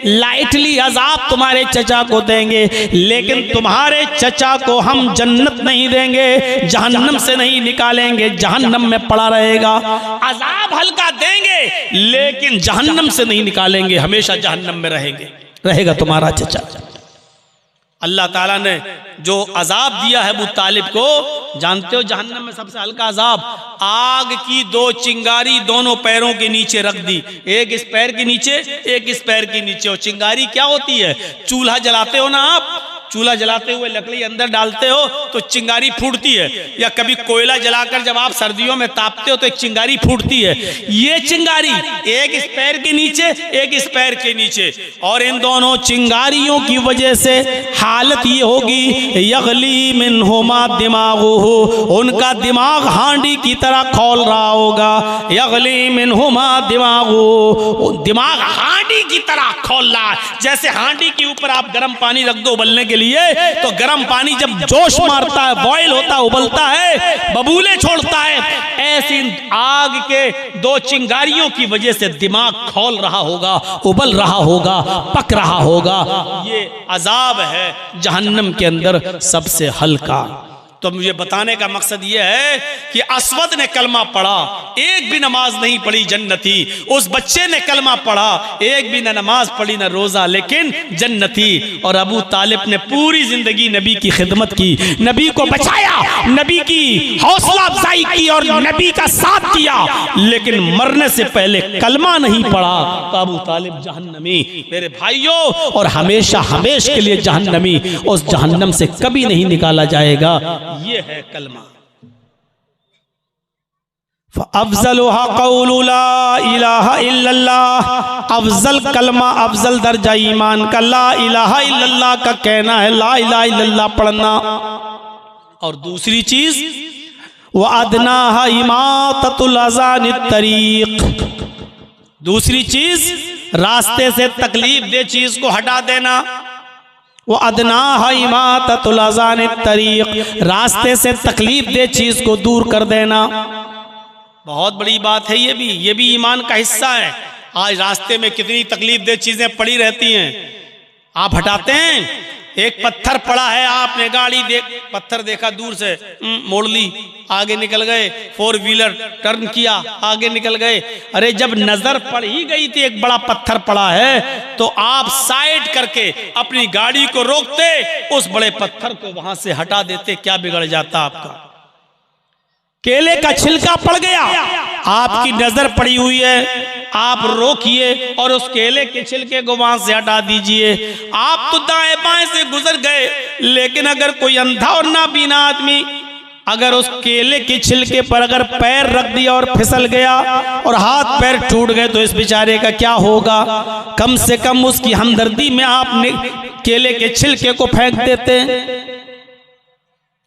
लाइटली अजाब तुम्हारे चचा को देंगे। लेकिन तुम्हारे चचा को हम जन्नत नहीं देंगे, जहन्नम से नहीं निकालेंगे, जहन्नम में पड़ा रहेगा। अजाब हल्का देंगे लेकिन जहन्नम से नहीं निकालेंगे, हमेशा जहन्नम में रहेगा तुम्हारा चचा। अल्लाह ताला ने जो अजाब दिया है अबू तालिब को, जानते हो जहन्नम में सबसे हल्का अजाब, आग की 2 चिंगारी दोनों पैरों के नीचे रख दी, एक इस पैर के नीचे, एक इस पैर के नीचे। और चिंगारी क्या होती है? चूल्हा जलाते हो ना आप, चूल्हा जलाते हुए लकड़ी अंदर डालते हो तो चिंगारी फूटती है, या कभी कोयला जलाकर जब आप सर्दियों में तापते हो तो एक चिंगारी फूटती है। ये चिंगारी एक इस पैर के नीचे, एक इस पैर के नीचे, और इन दोनों चिंगारियों की वजह से हालत ये होगी, यगली मिनहुमा दिमागुहु, उनका दिमाग हांडी की तरह खौल रहा होगा। यगली मिनहुमा दिमागुहु, दिमाग हांडी की तरह खौल रहा है। जैसे हांडी के ऊपर आप गर्म पानी रख दो उबलने के लिए, तो गर्म पानी जब जोश मारता है, बॉयल होता है, उबलता है, बबूले छोड़ता है, ऐसी आग के 2 चिंगारियों की वजह से दिमाग खौल रहा होगा, उबल रहा होगा, पक रहा होगा। ये अजाब है जहन्नम के अंदर सबसे हल्का। तो मुझे बताने का मकसद यह है कि असवद ने कलमा पढ़ा, एक भी नमाज नहीं पढ़ी, जन्नती। उस बच्चे ने कलमा पढ़ा, एक भी न नमाज पढ़ी न रोजा, लेकिन जन्नती। और अबू तालिब ने पूरी जिंदगी नबी की खिदमत की, नबी को बचाया, नबी की हौसला अफजाई की और नबी का साथ किया, लेकिन मरने से पहले कलमा नहीं पढ़ा तो अबू तालिब जहन्नमी। मेरे भाइयों, और हमेशा हमेशा के लिए जहन्नमी, उस जहन्नम से कभी नहीं निकाला जाएगा। ये है कलमा। अफजलुहा क़ौलु ला इलाहा इल्लल्लाह, अफजल कलमा, अफजल दर्जा ईमान का ला इलाहा इल्लल्लाह का कहना है, ला इलाहा इल्लल्लाह पढ़ना। और दूसरी चीज व अदनाहा इमाततुल अज़ानित तरीक, दूसरी चीज रास्ते से तकलीफ दे चीज को हटा देना। वो अदनाहा इमाततुल अज़ानित तरीक, रास्ते से तकलीफ दे चीज को दूर कर देना। बहुत बड़ी बात है ये भी ईमान का हिस्सा है। आज रास्ते में कितनी तकलीफ दे चीजें पड़ी रहती हैं, आप हटाते हैं। एक पत्थर पड़ा है, आपने गाड़ी पत्थर देखा दूर से, मोड़ ली, आगे निकल गए, 4 व्हीलर टर्न किया, आगे निकल गए। अरे जब नजर पड़ ही गई थी एक बड़ा पत्थर पड़ा है, तो आप साइड करके अपनी गाड़ी को रोकते, उस बड़े पत्थर को वहां से हटा देते, क्या बिगड़ जाता आपका? केले का छिलका पड़ गया, आपकी नजर पड़ी हुई है, आप रोकिए और उस केले के छिलके को वहां से हटा दीजिए। आप तो दाएं बाएं से गुजर गए, लेकिन अगर कोई अंधा और नाबीना आदमी अगर उस केले के छिलके पर अगर पैर रख दिया और फिसल गया और हाथ पैर टूट गए, तो इस बेचारे का क्या होगा? कम से कम उसकी हमदर्दी में आपने केले के छिलके को फेंक देते।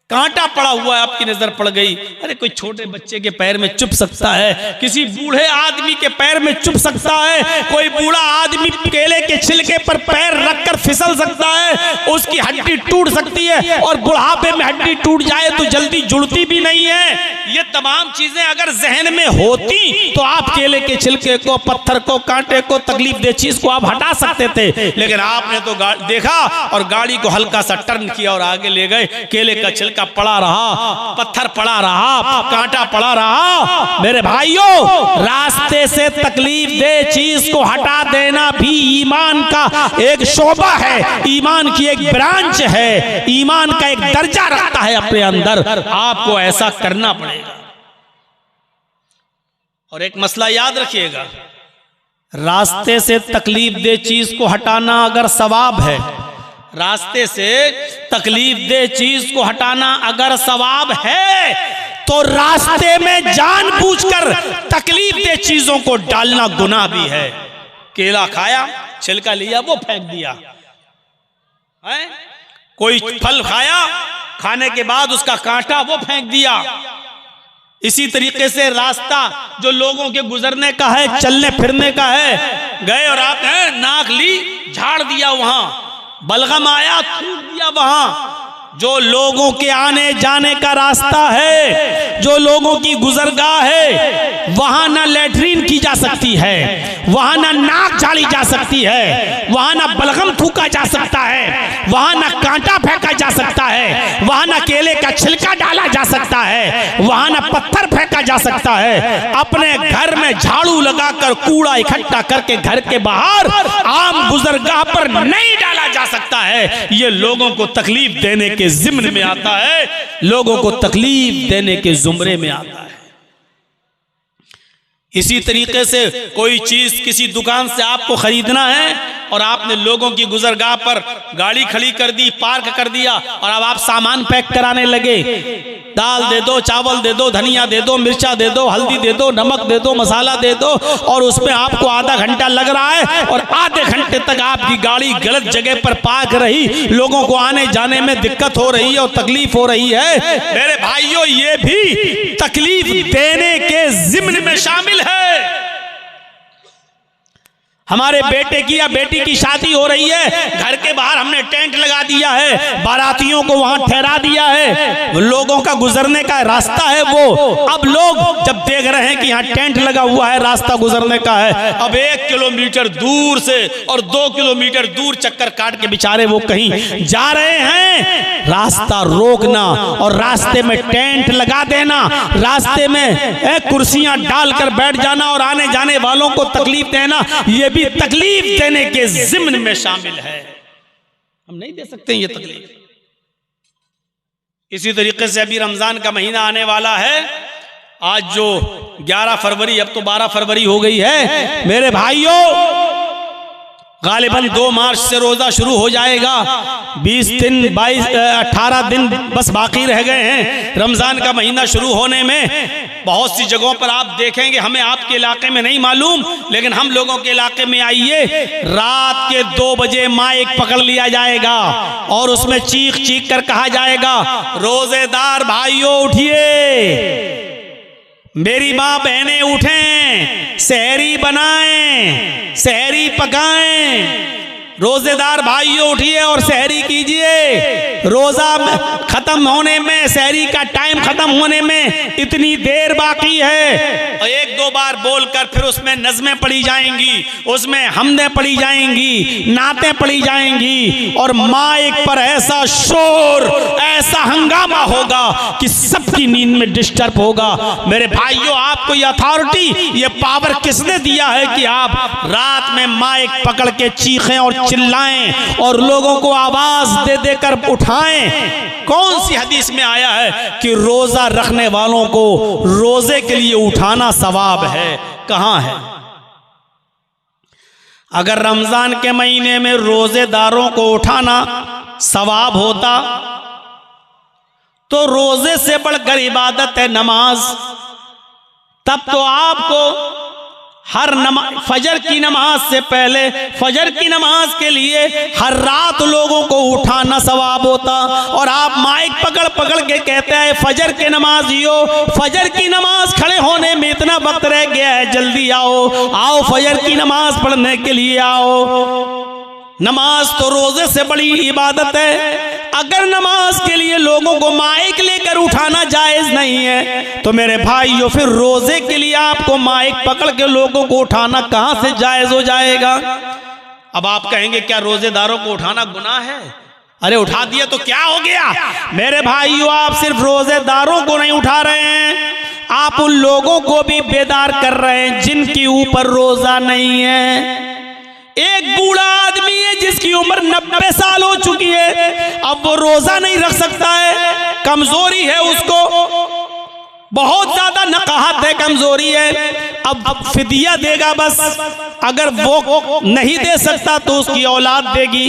कांटा पड़ा हुआ है, आपकी नजर पड़ गई, अरे कोई छोटे बच्चे के पैर में चुभ सकता है, किसी बूढ़े आदमी के पैर में चुभ सकता है, कोई बूढ़ा आदमी केले के छिलके पर पैर रखकर फिसल सकता है, उसकी हड्डी टूट सकती है, और बुढ़ापे में हड्डी टूट जाए तो जल्दी जुड़ती भी नहीं है। ये तमाम चीजें अगर जहन में होती तो आप केले के छिलके को, पत्थर को, कांटे को, तकलीफ दे चीज को आप हटा सकते थे, लेकिन आपने तो देखा और गाड़ी को हल्का सा टर्न किया और आगे ले गए, केले का छिलका छिलका पड़ा रहा, पत्थर पड़ा रहा, कांटा पड़ा रहा। मेरे भाइयों, रास्ते से तकलीफ दे चीज को हटा देना भी ईमान का एक शोबा है, ईमान की एक ब्रांच है, ईमान का एक दर्जा रखता है अपने अंदर। आपको ऐसा करना पड़ेगा। और एक मसला याद रखिएगा, रास्ते से तकलीफ दे चीज को हटाना अगर सवाब है, रास्ते से तकलीफ दे चीज को हटाना अगर सवाब है, तो रास्ते में जानबूझकर तकलीफ दे चीजों को डालना गुनाह भी है। केला खाया, छिलका लिया, वो फेंक दिया है? कोई फल खाया, खाने के बाद उसका कांटा वो फेंक दिया। इसी तरीके से रास्ता जो लोगों के गुजरने का है, चलने फिरने का है, गए और आप नाक ली, झाड़ दिया, वहां बलगम आया, थूक दिया वहां। जो लोगों के आने जाने का रास्ता है, जो लोगों की गुजरगाह है, वहां ना लैट्रीन की जा सकती है, वहां ना नाक झाड़ी जा सकती है, वहां ना बलगम थूका जा सकता है, वहां ना कांटा फेंका जा सकता है, वहां ना केले का छिलका डाला जा सकता है, वहां ना पत्थर फेंका जा सकता है। अपने घर में झाड़ू लगाकर कूड़ा इकट्ठा करके घर के बाहर आम गुजरगाह पर नहीं डाला जा सकता है। ये लोगों को तकलीफ देने के जिम्न में आता है, लोगों को तकलीफ देने के जुमरे में आता है। इसी तरीके से कोई चीज किसी दुकान से आपको खरीदना है और आपने लोगों की गुजरगाह पर गाड़ी खड़ी कर दी, पार्क कर दिया, और अब आप सामान पैक कराने लगे। दाल दे दो, चावल दे दो, धनिया दे दो, मिर्चा दे दो, हल्दी दे दो, नमक दे दो, मसाला दे दो, और उसमें आपको आधा घंटा लग रहा है और आधे घंटे तक आपकी गाड़ी गलत जगह पर पार्क रही, लोगों को आने जाने में दिक्कत हो रही है और तकलीफ हो रही है। मेरे भाइयों, ये भी तकलीफ देने के जिम्न में शामिल है। हमारे बेटे की या बेटी की शादी हो रही है, घर के बाहर हमने टेंट लगा दिया है, बारातियों को वहां ठहरा दिया है, लोगों का गुजरने का रास्ता है वो। अब लोग जब देख रहे हैं कि यहाँ टेंट लगा हुआ है, रास्ता गुजरने का है, अब 1 किलोमीटर दूर से और 2 किलोमीटर दूर चक्कर काट के बेचारे वो कहीं जा रहे हैं। रास्ता रोकना और रास्ते में टेंट लगा देना, रास्ते में कुर्सियां डालकर बैठ जाना और आने जाने वालों को तकलीफ देना, ये भी तकलीफ देने के जिम्न में शामिल है। हम नहीं दे सकते ये तकलीफ। इसी तरीके से अभी रमजान का महीना आने वाला है। आज जो 11 फरवरी, अब तो 12 फरवरी हो गई है। मेरे भाइयों, गालिबन 2 मार्च से रोजा शुरू हो जाएगा। 20 दिन 18 दिन बस बाकी रह गए हैं रमजान का महीना शुरू होने में। बहुत सी जगहों पर आप देखेंगे, हमें आपके इलाके में नहीं मालूम, लेकिन हम लोगों के इलाके में आइए, रात के 2 बजे माइक पकड़ लिया जाएगा और उसमें चीख चीख कर कहा जाएगा, रोजेदार भाइयों उठिए, मेरी माँ बहनें उठें, सहरी बनाएं, सहरी पकाएं, रोजेदार भाइयों उठिए और सहरी कीजिए। रोजा खत्म होने में, सहरी का टाइम खत्म होने में इतनी देर बाकी है। और 1-2 बार बोलकर फिर उसमें नज़में पढ़ी जाएंगी, उसमें हमदें पढ़ी जाएंगी, नातें पढ़ी जाएंगी, और माइक पर ऐसा शोर, ऐसा हंगामा होगा कि सबकी नींद में डिस्टर्ब होगा। मेरे भाइयों, आपको ये अथॉरिटी, ये पावर किसने दिया है कि आप रात में माइक पकड़ के चीखें और चिल्लाएं और लोगों को आवाज दे देकर उठाएं? कौन सी हदीस में आया है कि रोजा रखने वालों को रोजे के लिए उठाना सवाब है? कहां है? अगर रमजान के महीने में रोजेदारों को उठाना सवाब होता तो रोजे से बढ़कर इबादत है नमाज। तब तो आपको हर फजर की नमाज से पहले, फजर की नमाज के लिए हर रात लोगों को उठाना सवाब होता, और आप माइक पकड़ पकड़ के कहते हैं फजर के नमाजियो, फजर की नमाज खड़े होने में इतना वक्त रह गया है, जल्दी आओ, आओ फजर की नमाज पढ़ने के लिए आओ। नमाज तो रोजे से बड़ी इबादत है। अगर नमाज के लिए लोगों को माइक लेकर उठाना जायज नहीं है तो मेरे भाइयों, फिर रोजे के लिए आपको माइक पकड़ के लोगों को उठाना कहां से जायज हो जाएगा? अब आप कहेंगे क्या रोजेदारों को उठाना गुनाह है? अरे उठा दिया तो क्या हो गया? मेरे भाइयों, आप सिर्फ रोजेदारों को नहीं उठा रहे हैं, आप उन लोगों को भी बेदार कर रहे हैं जिनके ऊपर रोजा नहीं है। एक बूढ़ा आदमी है जिसकी उम्र 90 साल हो चुकी है, अब वो रोजा नहीं रख सकता है, कमजोरी है उसको, बहुत ज्यादा नकाहत है, कमजोरी है। अब फिदिया देगा बस, अगर वो नहीं दे सकता तो उसकी औलाद देगी,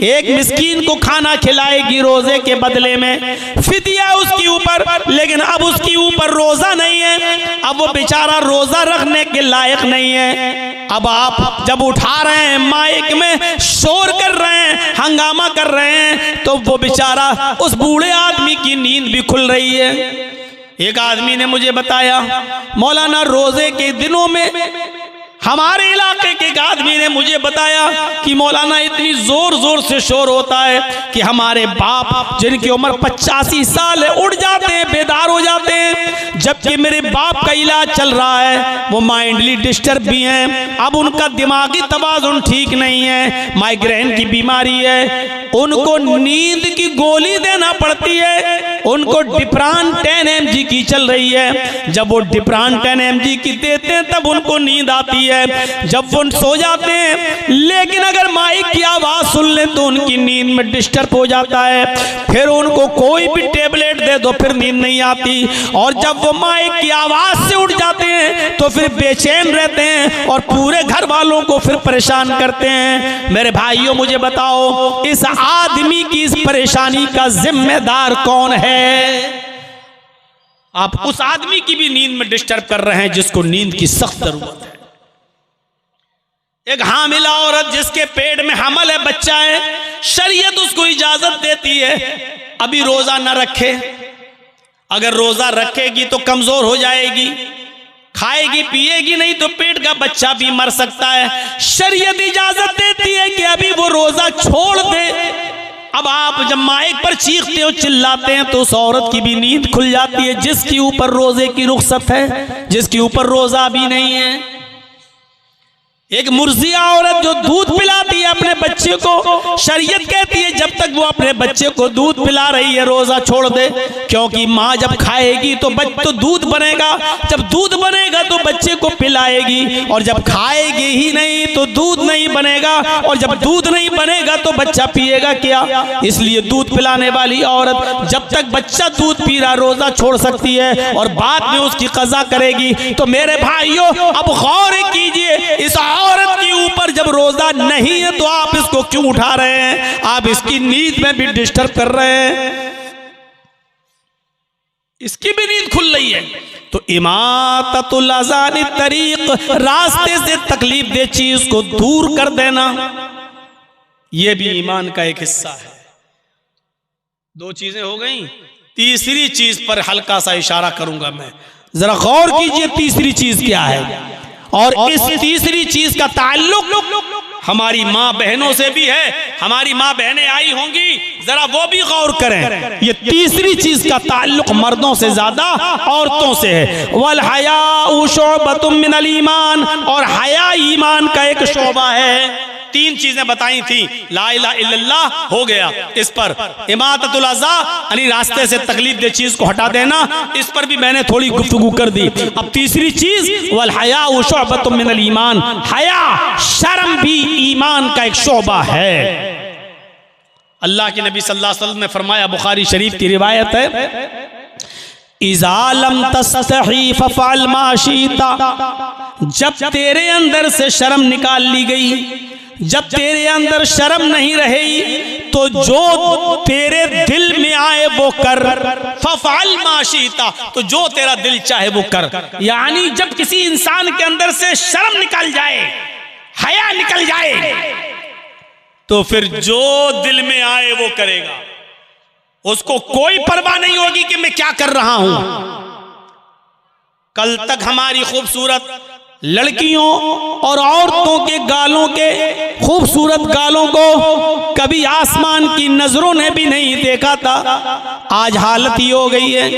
एक मिस्कीन को खाना खिलाएगी रोजे के बदले में, फिदिया उसके ऊपर। लेकिन अब उसके ऊपर रोजा नहीं है, अब वो बेचारा रोजा रखने के लायक नहीं है। अब आप जब उठा रहे हैं, माइक में शोर कर रहे हैं, हंगामा कर रहे हैं, तो वो बेचारा उस बूढ़े आदमी की नींद भी खुल रही है। एक आदमी ने मुझे बताया, मौलाना रोजे के दिनों में हमारे इलाके के एक आदमी ने मुझे बताया कि मौलाना इतनी जोर जोर से शोर होता है कि हमारे बाप जिनकी उम्र 85 साल है उठ जाते हैं, बेदार हो जाते हैं, जबकि मेरे बाप का इलाज चल रहा है, वो माइंडली डिस्टर्ब भी हैं, अब उनका दिमागी तवाज़ुन ठीक नहीं है, माइग्रेन की बीमारी है, उनको नींद की गोली देना पड़ती है, उनको डिप्रान 10 mg की चल रही है, जब वो डिप्रान 10 mg की देते हैं तब उनको नींद आती है, जब वो सो जाते हैं। लेकिन अगर माइक की आवाज सुन लें तो उनकी नींद में डिस्टर्ब हो जाता है, फिर उनको कोई भी टेबलेट दे दो फिर नींद नहीं आती, और जब वो माइक की आवाज से उठ जाते हैं तो फिर बेचैन रहते हैं और पूरे घर वालों को फिर परेशान करते हैं। मेरे भाइयों, मुझे बताओ, इस आदमी की इस परेशानी का जिम्मेदार कौन है? आप उस आदमी की भी नींद में डिस्टर्ब कर रहे हैं जिसको नींद की सख्त जरूरत है। एक हामिला औरत जिसके पेट में हमल है, बच्चा है, शरीयत उसको इजाजत देती है अभी रोजा न रखे, अगर रोजा रखेगी तो कमजोर हो जाएगी, खाएगी पिएगी नहीं तो पेट का बच्चा भी मर सकता है, शरीयत इजाजत देती है कि अभी वो रोजा छोड़ दे। अब आप जब माइक पर चीखते हो, चिल्लाते हैं, तो उस औरत की भी नींद खुल जाती है जिसके ऊपर रोजे की रुख्सत है, जिसके ऊपर रोजा भी नहीं है। एक मुर्जिया औरत जो दूध पिलाती है अपने बच्चे को, शरीयत कहती है जब तक वो अपने बच्चे को दूध पिला रही है रोजा छोड़ दे, क्योंकि माँ जब खाएगी तो तो दूध बनेगा, जब दूध बनेगा तो बच्चे को पिलाएगी, और जब खाएगी ही नहीं तो दूध नहीं बनेगा, और जब दूध नहीं बनेगा तो बच्चा पिएगा क्या? इसलिए दूध पिलाने वाली औरत जब तक बच्चा दूध पी रहा रोजा छोड़ सकती है और बाद में उसकी कज़ा करेगी। तो मेरे भाइयों, अब गौर कीजिए, इस औरत के ऊपर जब रोजा नहीं है तो आप इसको क्यों उठा रहे हैं? आप इसकी नींद में भी डिस्टर्ब कर रहे हैं, इसकी भी नींद खुल रही है। तो इमाततुल अज़ानी तरीक, रास्ते से तकलीफ दे चीज को दूर कर देना, यह भी ईमान का एक हिस्सा है। दो चीजें हो गई, तीसरी चीज पर हल्का सा इशारा करूंगा मैं, जरा गौर कीजिए तीसरी चीज क्या है। और इस तीसरी चीज का ताल्लुक हमारी माँ बहनों से भी है, हमारी माँ बहनें आई होंगी, जरा वो भी गौर करें। ये तीसरी चीज का ताल्लुक मर्दों से ज्यादा औरतों से है। वल हयाउ शुअबतुम मिनल ईमान, और हया ईमान का एक शोबा है। तीन चीजें बताई थी, ला इलाहा इल्लल्लाह हो गया, इस पर इमाततुल अज़ा यानी रास्ते से तकलीफ दे चीज को हटा देना, इस पर भी मैंने थोड़ी गुफ्तगू कर दी। अब तीसरी चीज, वल हयाउ शुअबतुम मिनल ईमान, हया शर्म भी ईमान का एक शोबा है। अल्लाह के नबी सल्लल्लाहु अलैहि वसल्लम ने फरमाया, बुखारी शरीफ की रिवायत है, इज़ा लम तस्तही फफ़अल मा शिता, जब तेरे अंदर से शर्म निकाल ली गई, जब तेरे अंदर शर्म नहीं रही तो जो तेरे दिल में आए वो कर, फफ़अल मा शिता, तो जो तेरा दिल चाहे वो कर। यानी जब किसी इंसान के अंदर से शर्म निकल जाए, हया निकल जाए, तो फिर जो दिल में आए वो करेगा, उसको कोई परवाह नहीं होगी कि मैं क्या कर रहा हूं। कल तक हमारी खूबसूरत लड़कियों और औरतों के गालों के खूबसूरत गालों को कभी आसमान की नजरों ने भी नहीं देखा था। आज हालत ये हो गई है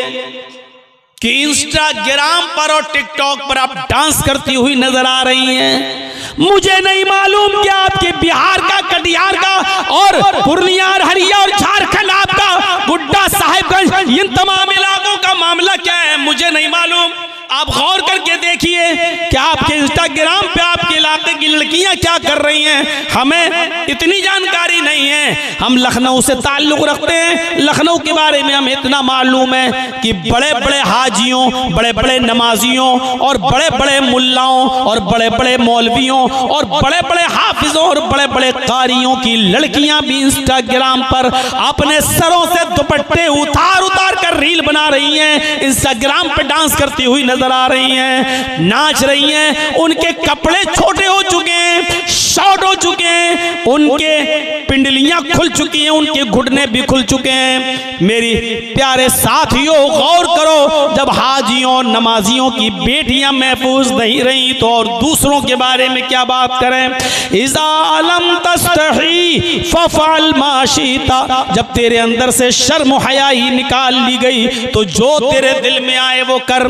कि इंस्टाग्राम पर और टिकटॉक पर आप डांस करती हुई नजर आ रही हैं। मुझे नहीं मालूम कि आपके बिहार का, कटिहार का और पूर्णिया, हरिया और झारखंड, आपका गुड्डा, साहिबगंज, इन तमाम इलाकों का मामला क्या है, मुझे नहीं मालूम। आप गौर करके देखिए कि आपके इंस्टाग्राम पे आपके इलाके की लड़कियां क्या कर रही हैं। हमें इतनी जानकारी नहीं है। हम लखनऊ से ताल्लुक रखते हैं, लखनऊ के बारे में हमें इतना मालूम है कि बड़े बड़े हाजियों, बड़े बड़े नमाजियों और बड़े बड़े मुल्लाओं और बड़े बड़े मौलवियों और बड़े बड़े हाफिजों और बड़े बड़े कारियों की लड़कियां भी इंस्टाग्राम पर अपने सरों से दुपट्टे उतार उतार कर रील बना रही हैं, इंस्टाग्राम पर डांस करती हुई नजर आ रही हैं, नाच रही हैं। उनके कपड़े छोटे हो चुके हैं, शॉर्ट हो चुके हैं, उनके पिंडलियां खुल चुकी हैं, उनके घुटने भी खुल चुके हैं। मेरी प्यारे साथियों, गौर करो, जब हाजियों, नमाजियों की बेटियां महफूज नहीं रही तो और दूसरों के बारे में क्या बात करें। इज़ा लम तस्तही फफ़अल मा शिता, जब तेरे अंदर से शर्म हया ही निकाल ली गई तो जो तेरे दिल में आए वो कर।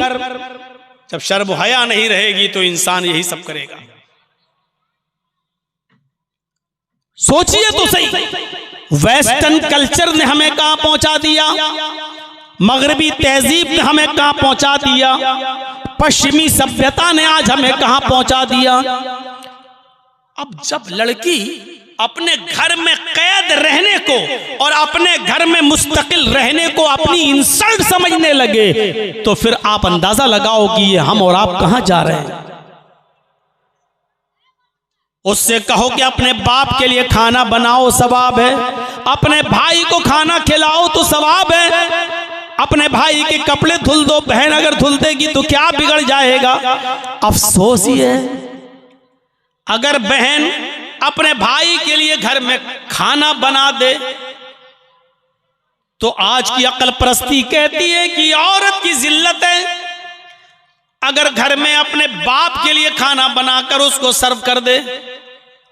जब शर्म हया नहीं रहेगी तो इंसान यही सब करेगा। सोचिए तो सही, वेस्टर्न कल्चर ने हमें कहां पहुंचा दिया, मगरबी तहजीब ने हमें कहां पहुंचा दिया, पश्चिमी सभ्यता ने आज हमें कहां पहुंचा दिया। अब जब लड़की अपने घर में कैद रहने को और अपने घर में मुस्तकिल रहने को अपनी इंसल्ट समझने लगे तो फिर आप अंदाजा लगाओ कि ये हम और आप कहां जा रहे हैं। उससे कहो कि अपने बाप के लिए खाना बनाओ, सवाब है। अपने भाई को खाना खिलाओ तो सवाब है। अपने भाई के कपड़े धुल दो, बहन अगर धुल देगी तो क्या बिगड़ जाएगा। अफसोस ही है, अगर बहन अपने भाई के लिए घर में खाना बना दे तो आज की अक्ल परस्ती कहती है कि औरत की जिल्लत है। अगर घर में अपने बाप के लिए खाना बनाकर उसको सर्व कर दे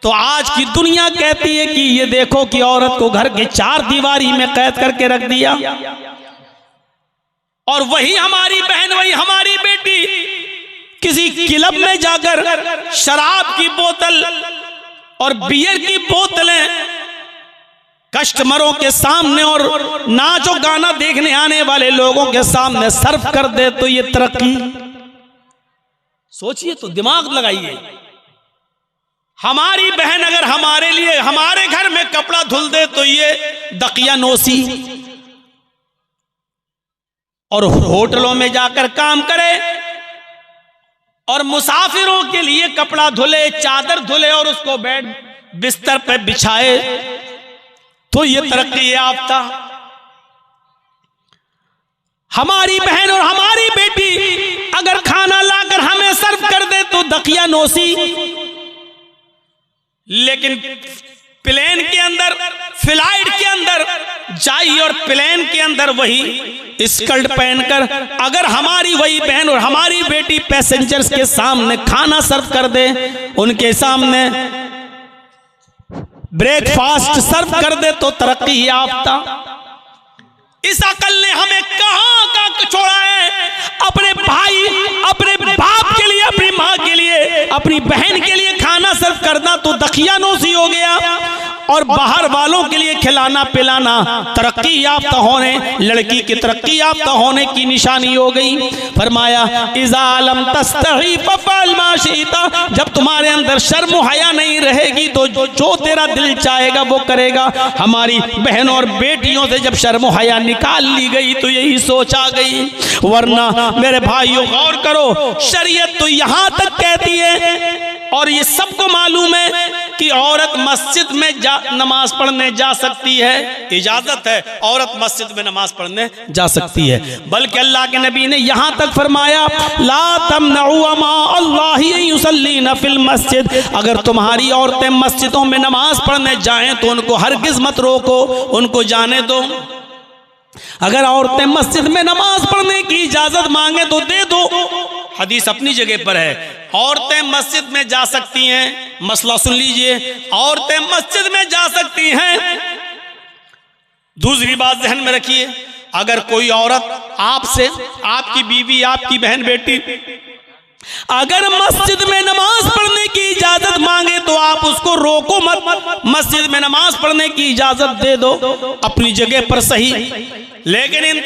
तो आज की दुनिया कहती है कि ये देखो कि औरत को घर के चार दीवारी में कैद करके रख दिया। और वही हमारी बहन, वही हमारी बेटी किसी क्लब में जाकर शराब की बोतल और बियर की बोतलें कस्टमरों के सामने और नाचो गाना देखने आने वाले लोगों के सामने सर्व कर दे तो ये तरक्की। सोचिए तो, दिमाग लगाइए। हमारी बहन अगर हमारे लिए हमारे घर में कपड़ा धुल दे तो ये दकियानोसी। और होटलों में जाकर काम करे और मुसाफिरों के लिए कपड़ा धुले, चादर धुले और उसको बेड बिस्तर पे बिछाए तो ये तरक्की याफ्ता। हमारी बहन और हमारी बेटी अगर खाना लाकर हमें सर्व कर दे तो दकियानोसी। लेकिन प्लेन के अंदर, फ्लाइट के अंदर जाइए और प्लेन के अंदर वही स्कर्ट पहनकर अगर हमारी वही बहन और हमारी बेटी पैसेंजर्स के सामने खाना सर्व कर दे, उनके सामने ब्रेकफास्ट सर्व कर दे तो तरक्की याफ्ता। इस अकल ने हमें कहां का छोड़ा है। अपने भाई, अपने बाप के लिए, अपनी मां के लिए, अपनी बहन के लिए खाना सर्व करना तो दकियानोसी हो गया। और बाहर वालों के लिए खिलाना पिलाना तरक्की याफ्ता होने, लड़की की तरक्की याफ्ता होने की निशानी हो गई। फरमाया इज़ा लम तस्तही फफ़अल मा शिता, जब तुम्हारे अंदर शर्म हया नहीं रहेगी तो जो तेरा दिल चाहेगा वो करेगा। हमारी बहनों और बेटियों से जब शर्म हया निकाल ली गई तो यही सोच आ गई। वरना मेरे भाइयों गौर करो, शरीयत तो यहां तक कहती है और ये सबको मालूम है कि औरत मस्जिद में नमाज पढ़ने जा सकती है, इजाजत है, औरत मस्जिद में नमाज पढ़ने जा सकती है। बल्कि अल्लाह के नबी ने यहां तक फरमाया ला तमनउ मा अल्लाह युसल्लीना फिल मस्जिद, अगर तुम्हारी औरतें मस्जिदों में नमाज पढ़ने जाएं तो उनको हरगिज मत रोको, उनको जाने दो। अगर औरतें मस्जिद में नमाज पढ़ने की इजाजत मांगे तो दे दो। हदीस अपनी जगह पर है, औरतें मस्जिद में जा सकती हैं। मसला सुन लीजिए, औरतें मस्जिद में जा सकती हैं। दूसरी बात ध्यान में रखिए, अगर कोई औरत आपसे, आपकी बीवी, आपकी बहन बेटी अगर मस्जिद में नमाज पढ़ने की इजाजत मांगे तो आप उसको रोको मत, मस्जिद में नमाज पढ़ने की इजाजत दे दो, अपनी जगह पर सही। लेकिन इन